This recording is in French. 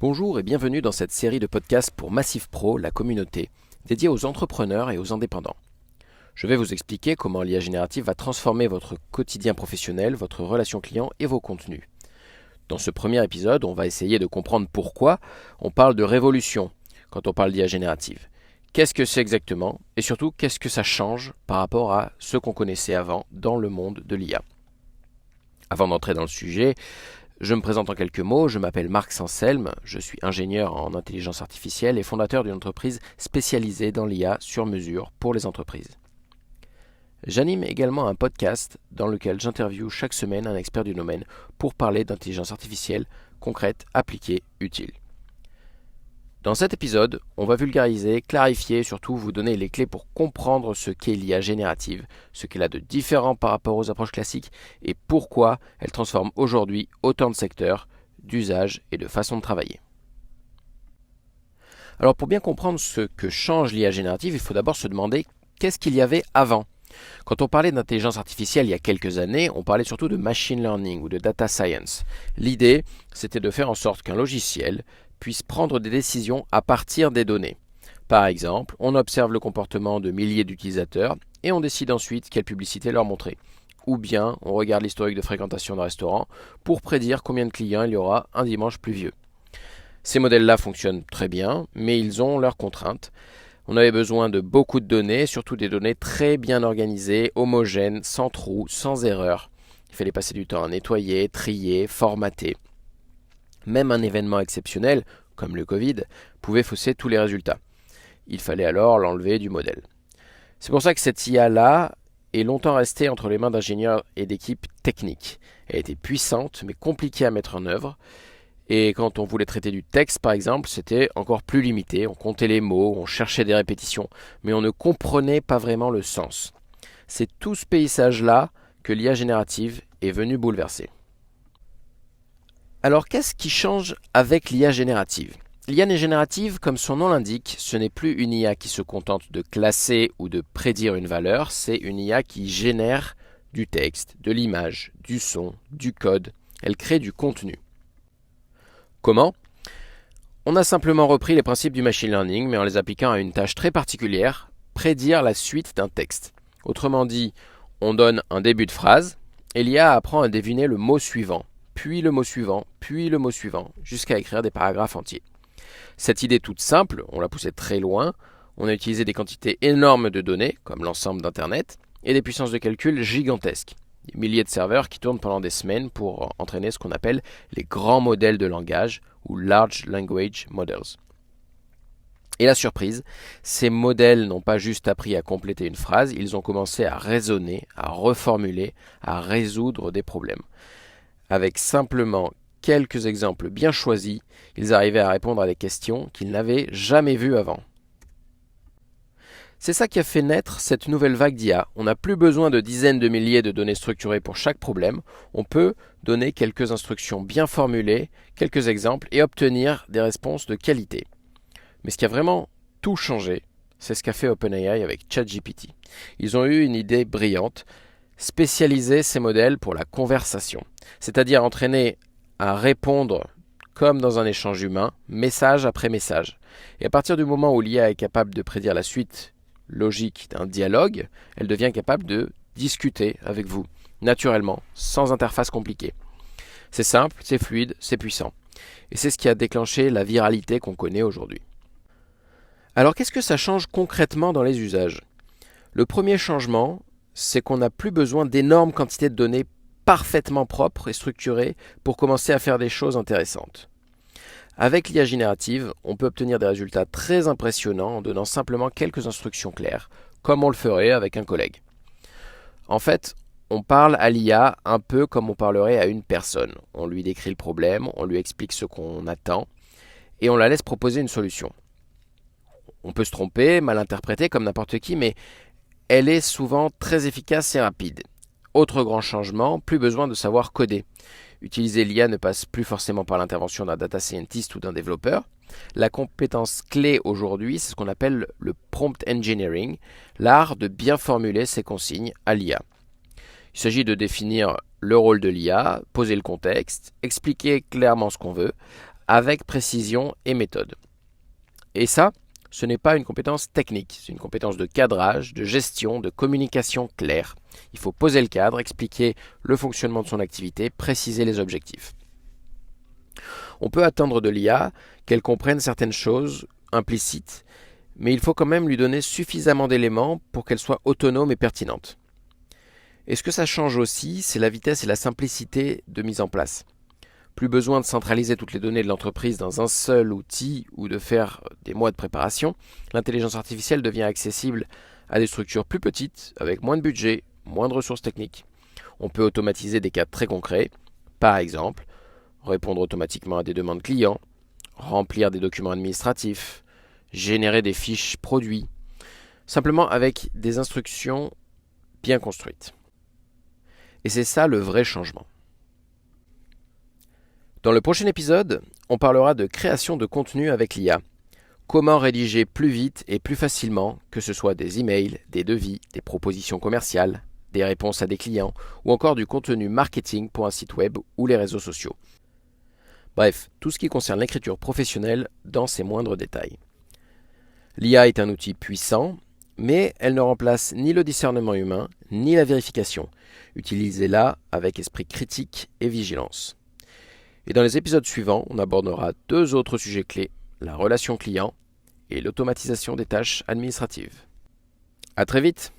Bonjour et bienvenue dans cette série de podcasts pour Massif Pro, la communauté, dédiée aux entrepreneurs et aux indépendants. Je vais vous expliquer comment l'IA générative va transformer votre quotidien professionnel, votre relation client et vos contenus. Dans ce premier épisode, on va essayer de comprendre pourquoi on parle de révolution quand on parle d'IA générative. Qu'est-ce que c'est exactement et surtout qu'est-ce que ça change par rapport à ce qu'on connaissait avant dans le monde de l'IA. Avant d'entrer dans le sujet, je me présente en quelques mots, je m'appelle Marc Sanselme, je suis ingénieur en intelligence artificielle et fondateur d'une entreprise spécialisée dans l'IA sur mesure pour les entreprises. J'anime également un podcast dans lequel j'interviewe chaque semaine un expert du domaine pour parler d'intelligence artificielle concrète, appliquée, utile. Dans cet épisode, on va vulgariser, clarifier et surtout vous donner les clés pour comprendre ce qu'est l'IA générative, ce qu'elle a de différent par rapport aux approches classiques et pourquoi elle transforme aujourd'hui autant de secteurs, d'usages et de façons de travailler. Alors pour bien comprendre ce que change l'IA générative, il faut d'abord se demander qu'est-ce qu'il y avait avant. Quand on parlait d'intelligence artificielle il y a quelques années, on parlait surtout de machine learning ou de data science. L'idée, c'était de faire en sorte qu'un logiciel puisse prendre des décisions à partir des données. Par exemple, on observe le comportement de milliers d'utilisateurs et on décide ensuite quelle publicité leur montrer. Ou bien, on regarde l'historique de fréquentation d'un restaurant pour prédire combien de clients il y aura un dimanche pluvieux. Ces modèles-là fonctionnent très bien, mais ils ont leurs contraintes. On avait besoin de beaucoup de données, surtout des données très bien organisées, homogènes, sans trous, sans erreurs. Il fallait passer du temps à nettoyer, trier, formater. Même un événement exceptionnel, comme le Covid, pouvait fausser tous les résultats. Il fallait alors l'enlever du modèle. C'est pour ça que cette IA-là est longtemps restée entre les mains d'ingénieurs et d'équipes techniques. Elle était puissante, mais compliquée à mettre en œuvre. Et quand on voulait traiter du texte, par exemple, c'était encore plus limité. On comptait les mots, on cherchait des répétitions, mais on ne comprenait pas vraiment le sens. C'est tout ce paysage-là que l'IA générative est venue bouleverser. Alors qu'est-ce qui change avec l'IA générative ? L'IA générative, comme son nom l'indique, ce n'est plus une IA qui se contente de classer ou de prédire une valeur, c'est une IA qui génère du texte, de l'image, du son, du code. Elle crée du contenu. Comment ? On a simplement repris les principes du machine learning, mais en les appliquant à une tâche très particulière, prédire la suite d'un texte. Autrement dit, on donne un début de phrase, et l'IA apprend à deviner le mot suivant, puis le mot suivant, puis le mot suivant, jusqu'à écrire des paragraphes entiers. Cette idée toute simple, on l'a poussée très loin, on a utilisé des quantités énormes de données, comme l'ensemble d'Internet, et des puissances de calcul gigantesques. Des milliers de serveurs qui tournent pendant des semaines pour entraîner ce qu'on appelle les grands modèles de langage, ou Large Language Models. Et la surprise, ces modèles n'ont pas juste appris à compléter une phrase, ils ont commencé à raisonner, à reformuler, à résoudre des problèmes. Avec simplement quelques exemples bien choisis, ils arrivaient à répondre à des questions qu'ils n'avaient jamais vues avant. C'est ça qui a fait naître cette nouvelle vague d'IA. On n'a plus besoin de dizaines de milliers de données structurées pour chaque problème. On peut donner quelques instructions bien formulées, quelques exemples et obtenir des réponses de qualité. Mais ce qui a vraiment tout changé, c'est ce qu'a fait OpenAI avec ChatGPT. Ils ont eu une idée brillante, spécialiser ces modèles pour la conversation, c'est-à-dire entraîner à répondre comme dans un échange humain, message après message. Et à partir du moment où l'IA est capable de prédire la suite logique d'un dialogue, elle devient capable de discuter avec vous, naturellement, sans interface compliquée. C'est simple, c'est fluide, c'est puissant. Et c'est ce qui a déclenché la viralité qu'on connaît aujourd'hui. Alors qu'est-ce que ça change concrètement dans les usages ? Le premier changement, c'est qu'on n'a plus besoin d'énormes quantités de données parfaitement propres et structurées pour commencer à faire des choses intéressantes. Avec l'IA générative, on peut obtenir des résultats très impressionnants en donnant simplement quelques instructions claires, comme on le ferait avec un collègue. En fait, on parle à l'IA un peu comme on parlerait à une personne. On lui décrit le problème, on lui explique ce qu'on attend, et on la laisse proposer une solution. On peut se tromper, mal interpréter comme n'importe qui, mais elle est souvent très efficace et rapide. Autre grand changement, plus besoin de savoir coder. Utiliser l'IA ne passe plus forcément par l'intervention d'un data scientist ou d'un développeur. La compétence clé aujourd'hui, c'est ce qu'on appelle le prompt engineering, l'art de bien formuler ses consignes à l'IA. Il s'agit de définir le rôle de l'IA, poser le contexte, expliquer clairement ce qu'on veut, avec précision et méthode. Et ça, ce n'est pas une compétence technique, c'est une compétence de cadrage, de gestion, de communication claire. Il faut poser le cadre, expliquer le fonctionnement de son activité, préciser les objectifs. On peut attendre de l'IA qu'elle comprenne certaines choses implicites, mais il faut quand même lui donner suffisamment d'éléments pour qu'elle soit autonome et pertinente. Et ce que ça change aussi, c'est la vitesse et la simplicité de mise en place. Plus besoin de centraliser toutes les données de l'entreprise dans un seul outil ou de faire des mois de préparation. L'intelligence artificielle devient accessible à des structures plus petites, avec moins de budget, moins de ressources techniques. On peut automatiser des cas très concrets, par exemple, répondre automatiquement à des demandes clients, remplir des documents administratifs, générer des fiches produits, simplement avec des instructions bien construites. Et c'est ça le vrai changement. Dans le prochain épisode, on parlera de création de contenu avec l'IA. Comment rédiger plus vite et plus facilement, que ce soit des emails, des devis, des propositions commerciales, des réponses à des clients ou encore du contenu marketing pour un site web ou les réseaux sociaux. Bref, tout ce qui concerne l'écriture professionnelle dans ses moindres détails. L'IA est un outil puissant, mais elle ne remplace ni le discernement humain, ni la vérification. Utilisez-la avec esprit critique et vigilance. Et dans les épisodes suivants, on abordera 2 autres sujets clés, la relation client et l'automatisation des tâches administratives. À très vite!